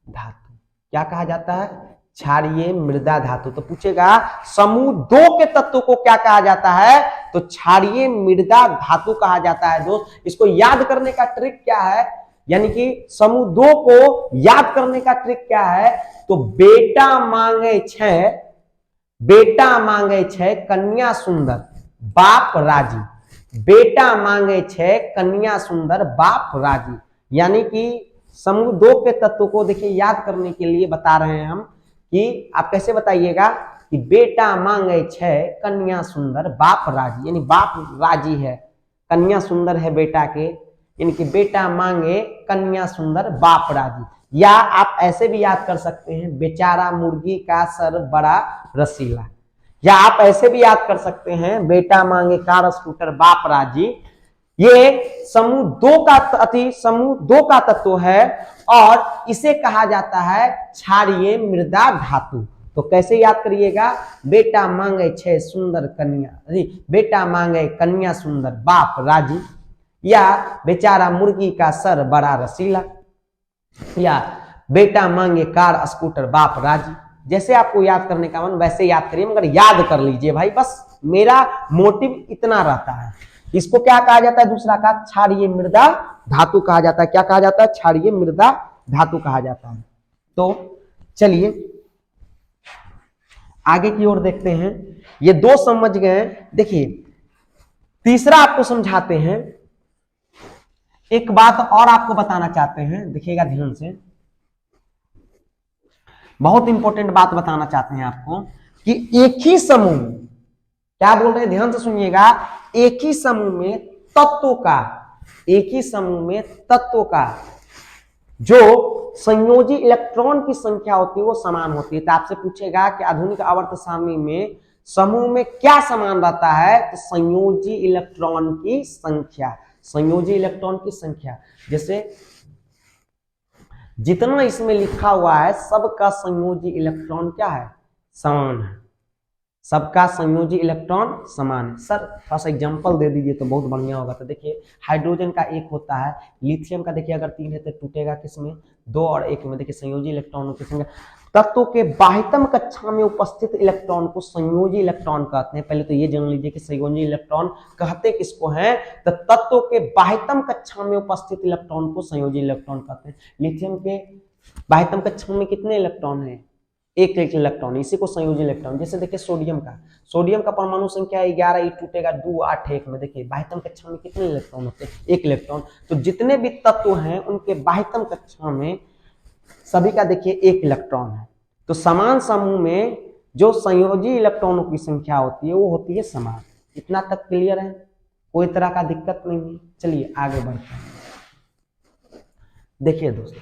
धातु। क्या कहा जाता है, क्षारीय मृदा धातु। तो पूछेगा समूह 2 के तत्व को क्या कहा जाता है, तो क्षारीय मृदा धातु कहा जाता है। दोस्त इसको याद करने का ट्रिक क्या है, यानी कि समूह 2 को याद करने का ट्रिक क्या है, तो बेटा मांगे 6, बेटा मांगे 6 कन्या सुंदर बाप राजी। बेटा मांगे 6 कन्या सुंदर बाप राजी। यानी कि समूह 2 के तत्व को देखिए याद करने के लिए बता रहे हैं हम कि आप कैसे बताइएगा कि बेटा मांगे 6 कन्या सुंदर बाप राजी, यानी बाप राजी है, कन्या सुंदर है बेटा के, यानी कि बेटा मांगे कन्या सुंदर बाप राजी। या आप ऐसे भी याद कर सकते हैं बेचारा मुर्गी का सर बड़ा रसीला। या आप ऐसे भी याद कर सकते हैं बेटा मांगे कार स्कूटर बाप राजी। ये समूह 2 का तत्व है और इसे कहा जाता है क्षारीय मृदा धातु। तो कैसे याद करिएगा, बेटा मांगे 6 सुंदर कन्या, बेटा मांगे कन्या सुंदर बाप राजी, या बेचारा मुर्गी का सर बड़ा रसीला, या बेटा मांगे कार स्कूटर बाप राजी। जैसे आपको याद करने का मन वैसे याद करिए, मगर याद कर लीजिए भाई, बस मेरा मोटिव इतना रहता है। इसको क्या कहा जाता है, दूसरा का क्षारीय मृदा धातु कहा जाता है। क्या कहा जाता है, क्षारीय मृदा धातु कहा जाता है। तो चलिए आगे की ओर देखते हैं। ये 2 समझ गए। देखिए तीसरा आपको समझाते हैं, एक बात और आपको बताना चाहते हैं, देखिएगा ध्यान से, बहुत इंपॉर्टेंट बात बताना चाहते हैं आपको कि एक ही समूह, क्या बोल रहे हैं ध्यान से सुनिएगा, एक ही समूह में तत्वों का, एक ही समूह में तत्वों का जो संयोजी इलेक्ट्रॉन की संख्या होती है वो समान होती है। तो आपसे पूछेगा कि आधुनिक आवर्त सारणी में समूह में क्या समान रहता है, तो संयोजी इलेक्ट्रॉन की संख्या, संयोजी इलेक्ट्रॉन की संख्या। जैसे जितना इसमें लिखा हुआ है सबका संयोजी इलेक्ट्रॉन क्या है, समान है, सबका संयोजी इलेक्ट्रॉन समान है। सर थोड़ा सा एग्जांपल दे दीजिए तो बहुत बढ़िया होगा। तो देखिए हाइड्रोजन का 1 होता है, लिथियम का देखिए अगर 3 है तो टूटेगा किसमें, 2 और 1 में। देखिए संयोजी इलेक्ट्रॉनों की संख्या, तत्वों के बाह्यतम कक्षा में उपस्थित इलेक्ट्रॉन को संयोजी इलेक्ट्रॉन कहते हैं। पहले तो ये जान लीजिए कि संयोजी इलेक्ट्रॉन कहते किसको हैं, तो तत्वों के बाह्यतम कक्षा में उपस्थित इलेक्ट्रॉन को संयोजी इलेक्ट्रॉन कहते हैं। लिथियम के बाह्यतम कक्षा में कितने इलेक्ट्रॉन है, 1 इलेक्ट्रॉन, इसी को संयोजी इलेक्ट्रॉन। जैसे देखिए सोडियम का परमाणु संख्या 11, ये टूटेगा 2, 8, 1 में। देखिए बाह्यतम कक्षा में कितने इलेक्ट्रॉन होते हैं, 1 इलेक्ट्रॉन। तो जितने भी तत्व हैं उनके बाह्यतम कक्षा में सभी का देखिए 1 इलेक्ट्रॉन है। तो समान समूह में जो संयोजी इलेक्ट्रॉनों की संख्या होती है वो होती है समान। इतना तक क्लियर है, कोई तरह का दिक्कत नहीं है। चलिए आगे बढ़ते हैं। देखिए दोस्तों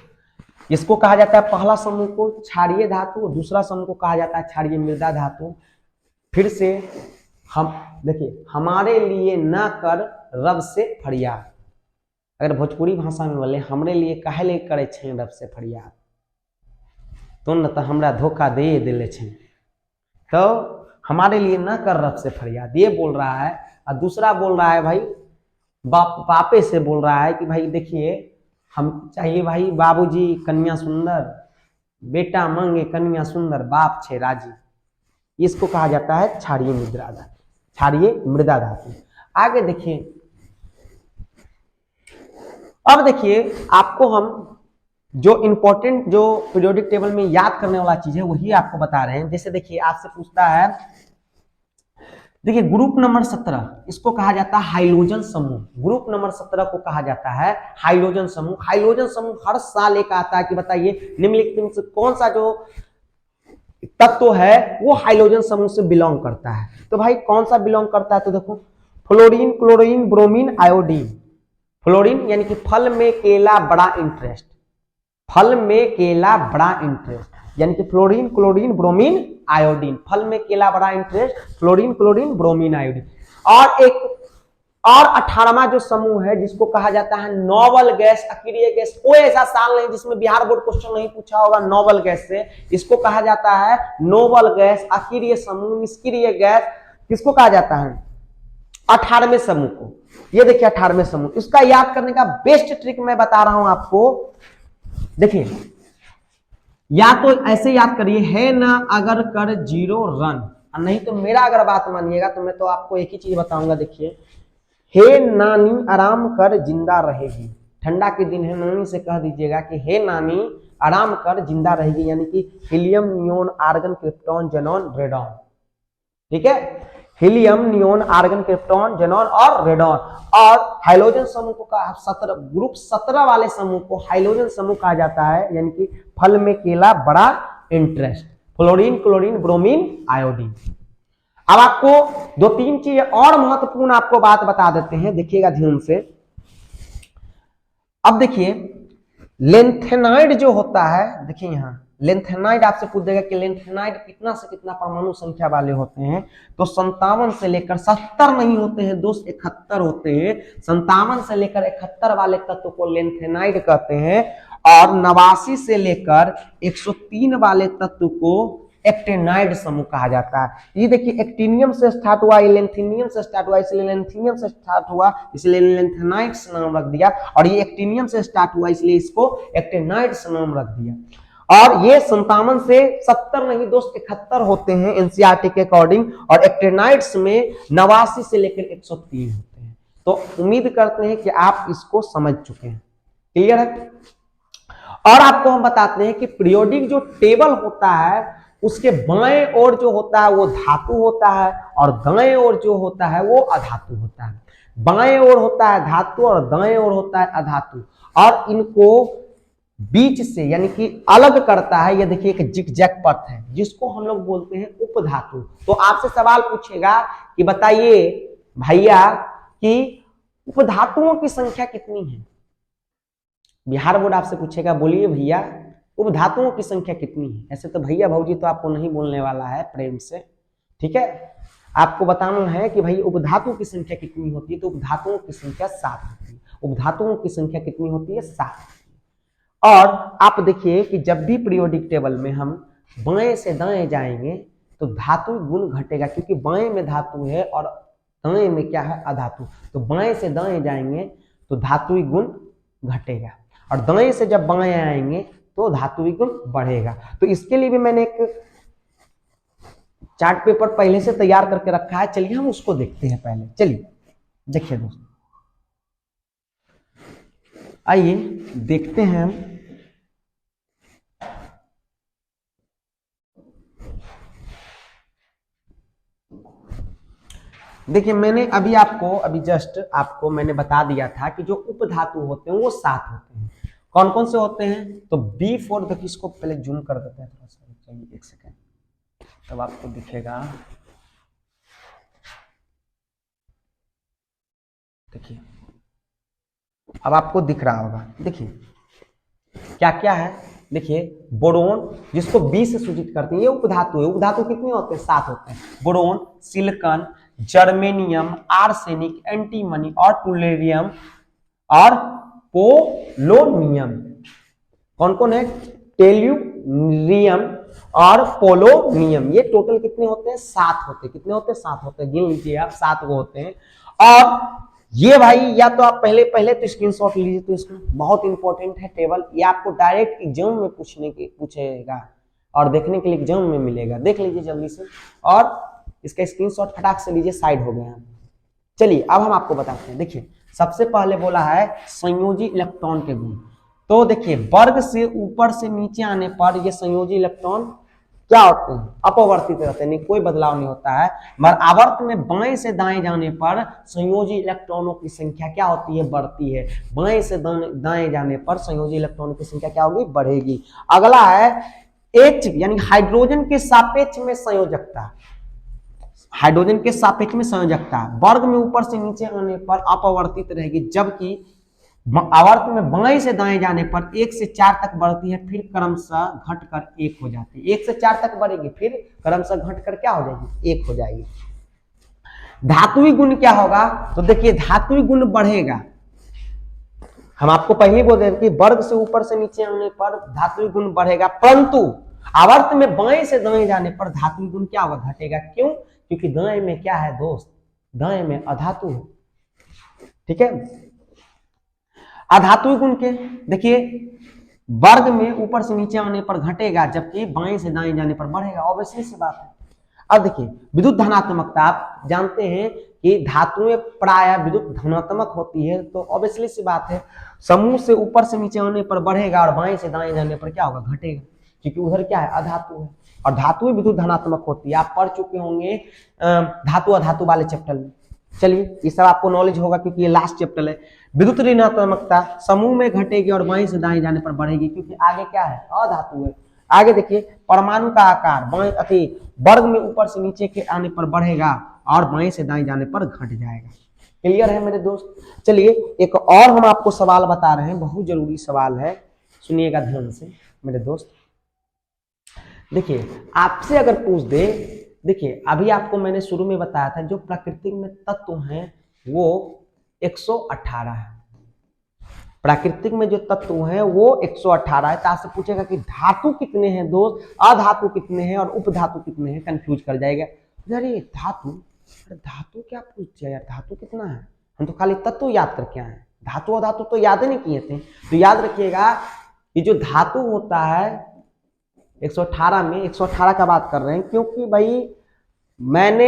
इसको कहा जाता है, पहला समूह को क्षारीय धातु, दूसरा समूह को कहा जाता है क्षारीय मृदा धातु। फिर से हम देखिए, हमारे लिए न कर रब से फरियाद, अगर भोजपुरी भाषा में बोले हमरे लिए काहे ले करे छे रब से फरियाद, तो न तो हमरा धोखा दे दिले छे, तो हमारे लिए न कर रब से फरियाद, ये बोल रहा है। और दूसरा बोल रहा है भाई बापे से बोल रहा है कि भाई देखिए हम चाहिए भाई बाबूजी कन्या सुंदर, बेटा मांगे कन्या सुंदर बाप छे राजी। इसको कहा जाता है क्षारीय मृदा धातु, क्षारीय मृदा धातु। आगे देखिए, अब देखिए आपको हम जो इंपॉर्टेंट जो पीरियोडिक टेबल में याद करने वाला चीज है वही आपको बता रहे हैं। जैसे देखिए आपसे पूछता है, देखिए ग्रुप नंबर 17 इसको कहा जाता है हाइड्रोजन समूह। ग्रुप नंबर 17 को कहा जाता है हाइड्रोजन समूह। हाइड्रोजन समूह हर साल एक आता है कि बताइए निम्नलिखित में से कौन सा जो तत्व है वो हाइड्रोजन समूह से बिलोंग करता है। तो भाई कौन सा बिलोंग करता है, तो देखो fluorine, chlorine, bromine, iodine. Fluorine यानी कि फल में केला बड़ा इंटरेस्ट, फल में केला बड़ा इंटरेस्ट, यानी कि फ्लोरीन, क्लोरीन, ब्रोमीन, आयोडीन। फल में केला बड़ा interest, fluorine, chlorine, bromine, iodine. और एक और 18वां जो समूह है जिसको कहा जाता है नोबल गैस, अक्रिय गैस। कोई ऐसा साल नहीं जिसमें बिहार बोर्ड क्वेश्चन नहीं पूछा होगा नोबल गैस से। इसको कहा जाता है नोबल गैस, अक्रिय समूह, निष्क्रिय गैस। किसको कहा जाता है? 18वें समूह को। ये देखिए 18वें समूह। इसका याद करने का बेस्ट ट्रिक मैं बता रहा हूं आपको। देखिए या तो ऐसे याद करिए, है ना अगर कर जीरो रन, नहीं तो मेरा अगर बात मानिएगा तो मैं तो आपको एक ही चीज बताऊंगा। देखिए हे नानी आराम कर जिंदा रहेगी, ठंडा के दिन है, नानी से कह दीजिएगा कि हे नानी आराम कर जिंदा रहेगी, यानी कि helium, neon, argon, krypton, xenon, radon. ठीक है, helium, neon, argon, krypton, xenon और रेडॉन। और हाइड्रोजन समूह को कहा 17, ग्रुप 17 वाले समूह को हाइड्रोजन समूह कहा जाता है, यानी कि फल में केला बड़ा interest. Fluorine, chlorine, bromine, iodine. अब आपको दो तीन चीज और महत्वपूर्ण आपको बात बता देते हैं, देखिएगा ध्यान से। अब देखिए लेंथेनाइड जो होता है, देखिए यहां लेंथेनाइड आपसे पूछ देगा कि लेंथेनाइड कितना से कितना परमाणु संख्या वाले होते हैं, तो 57 से लेकर 70 नहीं होते हैं दोस्त, 71 होते हैं। 57 से लेकर 71 वाले तत्व को लेंथेनाइड कहते हैं, और 89 से लेकर 103 वाले तत्व को एक्टेनाइड समूह कहा जाता है। ये देखिए एक्टिनियम से स्टार्ट हुआ, लेंथेनियम से स्टार्ट हुआ, इसलिए लेंथेनियम से स्टार्ट हुआ, इसलिए लेंथेनाइड्स नाम रख दिया। और ये एक्टिनियम से स्टार्ट हुआ इसलिए इसको एक्टेनाइड्स नाम रख दिया। और ये 57 से 70 नहीं दोस्त 71 होते हैं एनसीईआरटी के अकॉर्डिंग, और एक्टेनाइड्स में 89 से लेकर 103 होते हैं। तो उम्मीद करते हैं कि आप इसको समझ चुके हैं। क्लियर है? और आपको हम बताते हैं कि पीरियोडिक जो टेबल होता है उसके बाएं ओर जो होता है वो धातु होता है, और दाएं ओर जो होता है वो अधातु होता है। बाएं ओर होता है धातु और दाएं ओर होता है अधातु, और इनको बीच से यानी कि अलग करता है। ये देखिए एक जिगजैग पथ है जिसको हम लोग बोलते हैं उपधातु। तो आपसे सवाल पूछेगा कि बताइए भैया कि उपधातुओं की संख्या कितनी है। बिहार बोर्ड आपसे पूछेगा बोलिए भैया उपधातुओं की संख्या कितनी है। ऐसे तो भैया भौजी तो आपको नहीं बोलने वाला है, प्रेम से, ठीक है। आपको बताना है कि भाई उपधातु की संख्या कितनी होती है, तो उपधातुओं की संख्या 7 होती है। उपधातुओं की संख्या कितनी होती है? 7। और आप देखिए कि जब भी पीरियोडिक टेबल में हम बाएं से दाएं जाएंगे तो धातु गुण घटेगा, क्योंकि बाएं में धातु है और दाएं में क्या है? अधातु। तो बाएं से दाएं जाएंगे तो धातुई गुण घटेगा, और दाएं से जब बाएं आएंगे तो धातुई गुण बढ़ेगा। तो इसके लिए भी मैंने एक चार्ट पेपर पहले से तैयार करके रखा है, चलिए हम उसको देखते हैं पहले। चलिए देखिए दोस्तों, आइए देखते हैं हम। देखिए मैंने अभी जस्ट आपको मैंने बता दिया था कि जो उपधातु होते हैं वो 7 होते हैं। कौन कौन से होते हैं? तो B4, देखिए इसको पहले जूम कर देते हैं थोड़ा सा, चाहिए 1 सेकेंड, तब आपको दिखेगा। देखिए अब आपको दिख रहा होगा। देखिए क्या क्या है, देखिए बोरोन जिसको B से सूचित करते हैं, ये उपधातु है। उपधातु कितने होते हैं? 7 होते हैं। Boron, silicon, germanium, arsenic, antimony और टुलेरियम और पोलोनियम। कौन कौन है? टेल्यूरियम और पोलोनियम। ये टोटल कितने होते हैं? 7 होते हैं। कितने होते हैं? 7 होते हैं। गिन लीजिए आप, 7 वो होते हैं। और ये भाई या तो आप पहले तो स्क्रीनशॉट लीजिए, तो इसमें बहुत इंपॉर्टेंट है टेबल। ये आपको डायरेक्ट एग्जाम में पूछेगा और देखने के लिए एग्जाम में मिलेगा। देख लीजिए जल्दी से, और इसका स्क्रीनशॉट फटाक से लीजिए, साइड हो गया। चलिए अब हम आपको बताते हैं। देखिए सबसे पहले बोला है संयोजी इलेक्ट्रॉन के गुण। तो देखिए वर्ग से ऊपर से नीचे आने पर ये संयोजी इलेक्ट्रॉन क्या होते हैं, अपवर्तित रहते हैं, नहीं कोई बदलाव नहीं होता है। मगर आवर्त में बाएं से दाएं जाने पर संयोजी इलेक्ट्रॉनों की संख्या क्या होती है, बढ़ती है। बाएं से दाएं जाने पर संयोजी इलेक्ट्रॉनों की संख्या क्या होगी, बढ़ेगी। अगला है H यानी हाइड्रोजन के सापेक्ष में संयोजकता। हाइड्रोजन के सापेक्ष में संयोजकता वर्ग में ऊपर से नीचे आने पर अपवर्तित रहेगी, जबकि आवर्त में बाएं से दाएं जाने पर 1 से 4 तक बढ़ती है, फिर क्रमशः घटकर 1 हो जाती है। 1 से 4 तक बढ़ेगी, फिर क्रमशः घटकर क्या हो जाएगी, 1 हो जाएगी। धातुई गुण क्या होगा, तो देखिए धातुई गुण बढ़ेगा। हम आपको पहले ही बोल रहे कि वर्ग से ऊपर से नीचे आने पर धातुई गुण बढ़ेगा, परंतु आवर्त में बाएं से दाएं जाने पर धातुई गुण क्या होगा, घटेगा। क्यों, क्योंकि दाएं में क्या है दोस्त, दाएं में अधातु है। ठीक है, अधातुई गुण के देखिए वर्ग में ऊपर से नीचे आने पर घटेगा, जबकि बाएं से दाएं जाने पर बढ़ेगा। ऑब्वियसली सी बात है। अब देखिए विद्युत धनात्मकता, आप जानते हैं कि धातुएं प्राय विद्युत धनात्मक होती है, तो ऑब्वियसली सी बात है समूह से ऊपर से नीचे आने पर बढ़ेगा और बाएं से दाएं जाने पर क्या होगा, घटेगा, क्योंकि उधर क्या है, अधातु है। और धातुएं विद्युत धनात्मक होती है, आप पढ़ चुके होंगे धातु अधातु वाले चैप्टर में। चलिए ये सब आपको नॉलेज होगा क्योंकि ये लास्ट चैप्टर है। विद्युत ऋणात्मकता समूह में घटेगी और बाएं से दाएं जाने पर बढ़ेगी, क्योंकि आगे क्या है, अधातु है। आगे देखिए परमाणु का आकार बाएं अति वर्ग में ऊपर से नीचे के आने पर बढ़ेगा और बाएं से दाएं जाने पर घट जाएगा। क्लियर है मेरे दोस्त। चलिए एक और हम आपको सवाल बता रहे हैं, बहुत जरूरी सवाल है, सुनिएगा ध्यान से मेरे दोस्त। देखिए आपसे अगर पूछ दे, देखिए अभी आपको मैंने शुरू में बताया था जो प्राकृतिक में तत्व हैं वो 118 है। प्राकृतिक में जो तत्व हैं वो 118 है। तो आपसे पूछेगा कि धातु कितने हैं दोस्त, अधातु कितने हैं और उपधातु कितने हैं, कंफ्यूज कर जाएगा। अरे धातु, अरे धातु क्या पूछे यार, धातु कितना है, हम तो खाली तत्व याद करके आए हैं, धातु अधातु तो याद ही नहीं किए थे। तो याद रखिएगा कि जो धातु होता है 118 में 118 का बात कर रहे हैं, क्योंकि भाई मैंने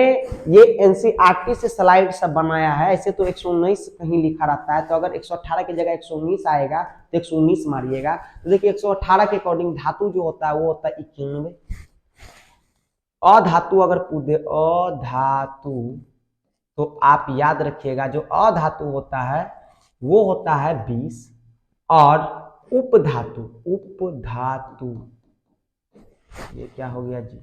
ये एनसीईआरटी से स्लाइड सब बनाया है। ऐसे तो 119 कहीं लिखा रहता है, तो अगर 118 की जगह 119 आएगा तो 119 मारिएगा। तो देखिए 118 के अकॉर्डिंग धातु जो होता है वो होता है 91। अधातु अगर पूछे अधातु, तो आप याद रखिएगा जो अधातु होता है वो होता है 20, और उपधातु, उपधातु ये क्या हो गया जी,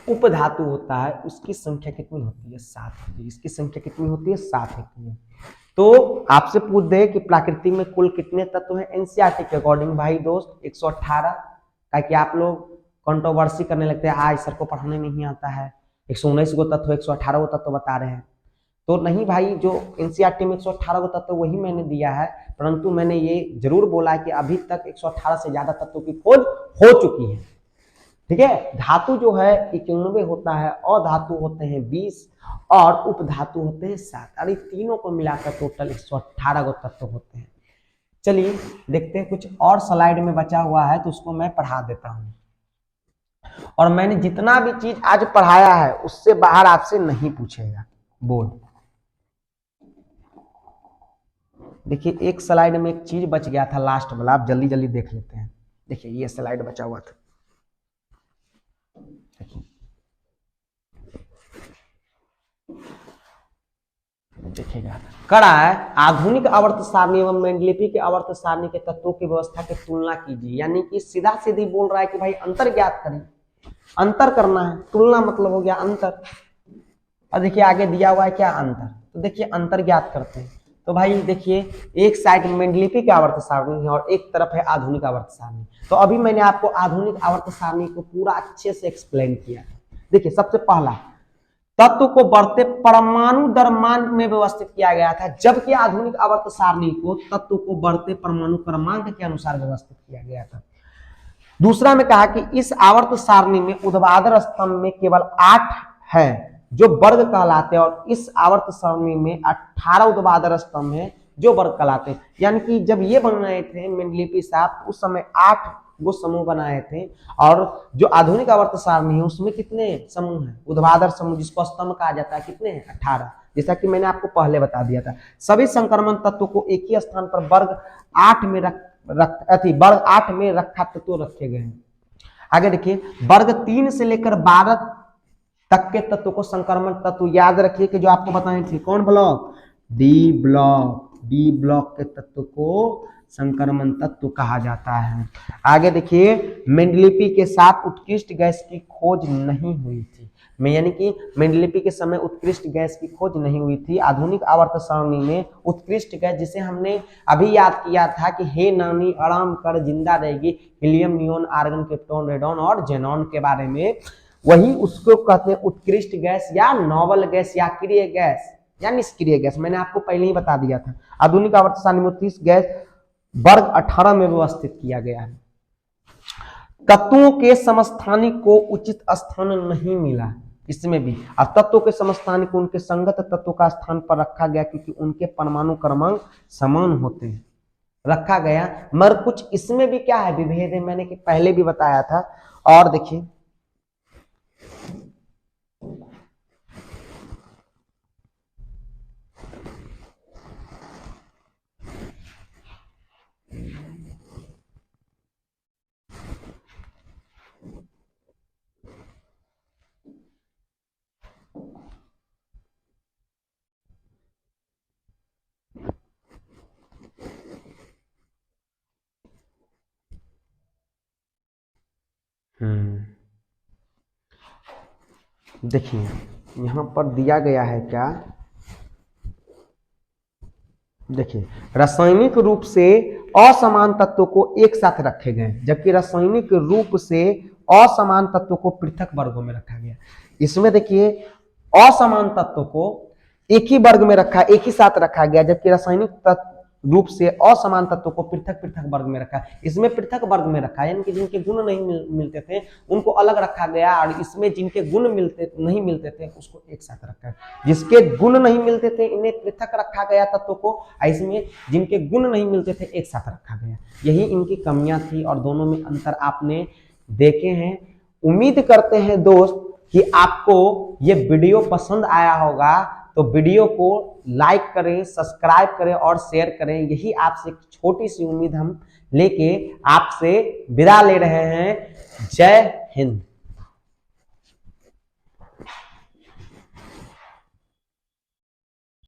उपधातु होता है उसकी संख्या कितनी होती है, 7 होती है। इसकी संख्या कितनी होती है, 7 होती है। तो आपसे पूछ दे कि प्रकृति में कुल कितने तत्व हैं एनसीईआरटी के अकॉर्डिंग, भाई दोस्त 118। ताकि आप लोग कंट्रोवर्सी करने लगते हैं, आज सर को पढ़ाने नहीं आता है, 119 गो तत्व 118 गो तत्व बता रहे हैं। तो नहीं भाई, जो एनसीईआरटी में 118 गो तत्व वही मैंने दिया है, परंतु मैंने ये जरूर बोला कि अभी तक 118 से ज्यादा तत्वों की खोज हो चुकी है। ठीक है, धातु जो है 91 होता है, अधातु होते हैं 20 और उपधातु होते हैं 7। अरे तीनों को मिलाकर टोटल 118 गो तत्व होते हैं। चलिए देखते हैं, कुछ और स्लाइड में बचा हुआ है तो उसको मैं पढ़ा देता हूं। और मैंने जितना भी चीज आज पढ़ाया है उससे बाहर आपसे नहीं पूछेगा बोर्ड। देखिए एक स्लाइड में एक चीज बच गया था लास्ट वाला, आप जल्दी जल्दी देख लेते हैं। देखिए ये स्लाइड बचा हुआ था, देखिएगा। कड़ा है आधुनिक आवर्त सारणी एवं मेंडलीपी के आवर्त सारणी के तत्वों की व्यवस्था की तुलना कीजिए। यानी कि सीधा सीधी बोल रहा है कि भाई अंतर ज्ञात करें, अंतर करना है, तुलना मतलब हो गया अंतर। और देखिए आगे दिया हुआ है क्या, अंतर। तो देखिए अंतर ज्ञात करते हैं। तो भाई देखिए एक साइड मेंडलीपी की आवर्त सारणी है और एक तरफ है आधुनिक आवर्त सारणी। तो अभी मैंने आपको आधुनिक आवर्त सारणी को पूरा अच्छे से एक्सप्लेन किया। देखिए सबसे पहला तत्व को बढ़ते परमाणु द्रव्यमान में व्यवस्थित किया गया था, जबकि आधुनिक आवर्त सारणी को तत्व को बढ़ते परमाणु क्रमांक के अनुसार व्यवस्थित किया गया था। दूसरा में कहा कि इस आवर्त सारणी में ऊर्ध्वाधर स्तंभ में केवल 8 है जो वर्ग कहलाते हैं, और इस आवर्त सारणी में 18 ऊर्ध्वाधर स्तंभ है जो वर्ग कहलाते हैं। यानी कि जब ये बन रहे थे मेंडलीपी साहब उस समय 8 वो समूह बनाए थे, और जो आधुनिक आवर्त सारणी है उसमें कितने समूह हैं, ऊर्ध्वाधर समूह जिसको स्तंभ कहा जाता है, कितने हैं, 18। जैसा कि मैंने आपको पहले बता दिया था। सभी संक्रमण तत्वों को एक ही स्थान पर वर्ग 8 में वर्ग 8 में रखा तत्व रखे गए हैं। आगे देखिए, वर्ग 3 से लेकर 12 तक के तत्व को संक्रमण तत्व याद रखिए कि जो आपको बताए थे। कौन ब्लॉक? डी ब्लॉक के तत्व को संक्रमण तत्व कहा जाता है। आगे देखिए, मेंडलीपी के साथ उत्कृष्ट गैस की खोज नहीं हुई थी। यानी कि मेंडलीपी के समय उत्कृष्ट गैस की खोज नहीं हुई थी। आधुनिक आवर्त सारणी में उत्कृष्ट गैस, जिसे हमने अभी याद किया था कि हे नानी आराम कर जिंदा रहेगी, helium, neon, argon, krypton, radon और जेनॉन के बारे में, वही उसको कहते हैं उत्कृष्ट गैस या नोबल गैस या क्रिय गैस या निष्क्रिय गैस। मैंने आपको पहले ही बता दिया था। आधुनिक आवर्त सारणी में 30 गैस वर्ग 18 में व्यवस्थित किया गया है। तत्वों के समस्थानिक को उचित स्थान नहीं मिला इसमें भी। अब तत्वों के समस्थानिक को उनके संगत तत्वों का स्थान पर रखा गया क्योंकि उनके परमाणु क्रमांक समान होते हैं, रखा गया। मगर कुछ इसमें भी क्या है, विभेद है, मैंने कि पहले भी बताया था। और देखिए, देखिए यहां पर दिया गया है क्या, देखिए रासायनिक रूप से असमान तत्वों को एक साथ रखे गए, जबकि रासायनिक रूप से असमान तत्वों को पृथक वर्गों में रखा गया। इसमें देखिए असमान तत्वों को एक ही वर्ग में रखा, एक ही साथ रखा गया, जबकि रासायनिक रूप से असमान तत्वों को पृथक पृथक वर्ग में रखा। इसमें पृथक वर्ग में रखा, यानी कि जिनके गुण नहीं मिलते थे उनको अलग रखा गया, और इसमें जिनके गुण नहीं मिलते थे उसको एक साथ रखा है। जिसके गुण नहीं मिलते थे इन्हें पृथक रखा गया तत्वों को, इसमें जिनके गुण नहीं मिलते थे एक साथ रखा गया। यही इनकी कमियां थी और दोनों में अंतर आपने देखे हैं। उम्मीद करते हैं दोस्त कि आपको ये वीडियो पसंद आया होगा, तो वीडियो को लाइक करें, सब्सक्राइब करें और शेयर करें। यही आपसे एक छोटी सी उम्मीद हम लेके आपसे विदा ले रहे हैं। जय हिंद।